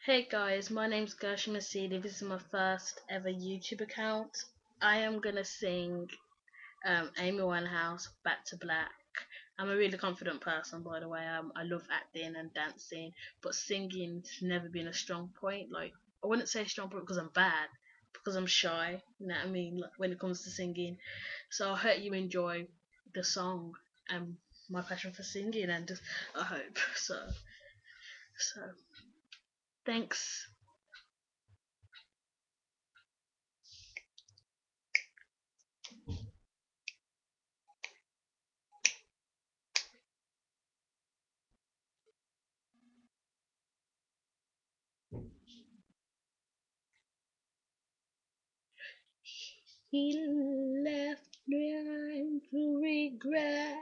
Hey guys, my name's Gershon Masidi. This is my first ever YouTube account. I am gonna sing Amy Winehouse Back to Black. I'm a really confident person, by the way. I love acting and dancing, but singing's never been a strong point. Like, I wouldn't say a strong point because I'm bad, because I'm shy. You know what I mean? Like, when it comes to singing. So I hope you enjoy the song and my passion for singing, and just I hope so. Thanks. He left behind to regret,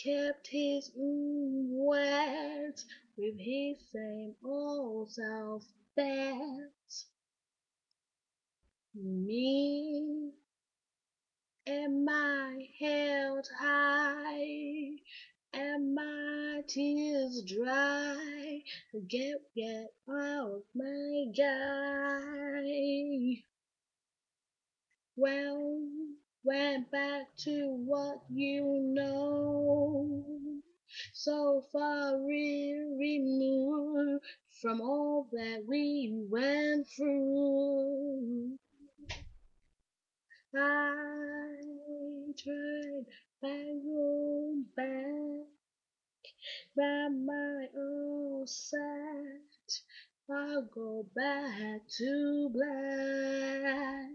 kept his words with his same old self-bet. Me and my held high, and my tears dry. Get out, my guy. Well, went back to what you know. So far removed from all that we went through. I tried back by my own side. I'll go back to black.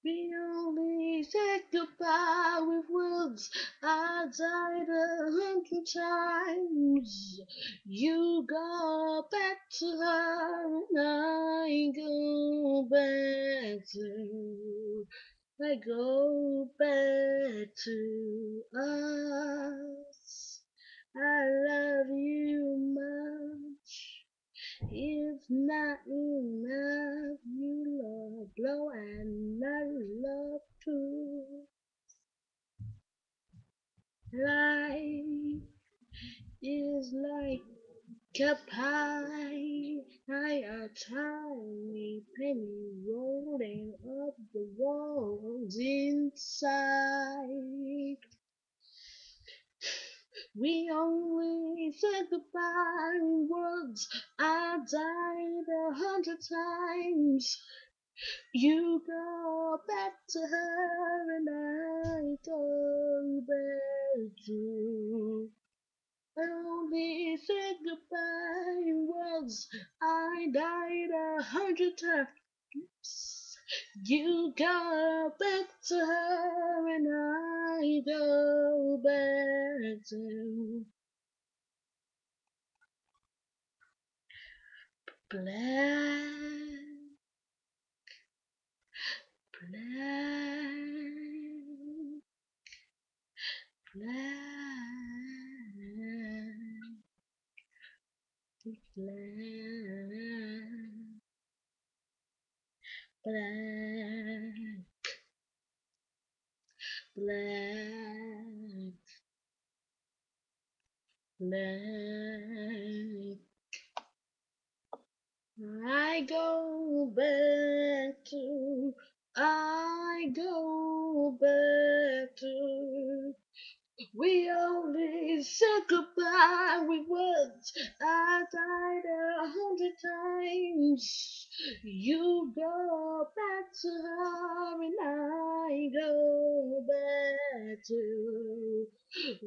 We only said goodbye with words. I died 100 times. You go back to her and I go back to. I go back to us. I love you much. It's not enough. You love blow and I love too. Life is like a pie. I a tiny penny rolling up the walls inside. We only said goodbye in words. I died 100 times. You go back to her and I go back to. I only said goodbye in words. I died 100 times. You go back to her and I go back to black, black, black, black, black, black. I go back to, I go back to. We only said goodbye with words. I died 100 times. You go back to her and I go back to.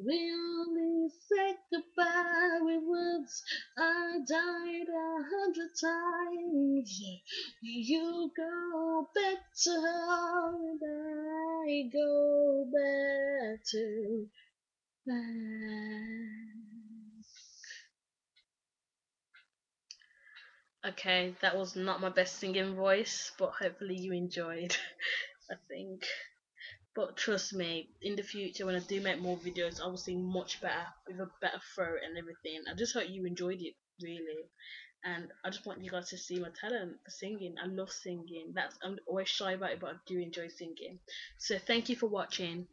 We only said goodbye with words. I died 100 times. You go back to her and I go back to. Okay, that was not my best singing voice, but hopefully you enjoyed. I think. But trust me, in the future when I do make more videos, I will sing much better with a better throat and everything. I just hope you enjoyed it really, and I just want you guys to see my talent for singing. I love singing. I'm always shy about it, but I do enjoy singing. So thank you for watching.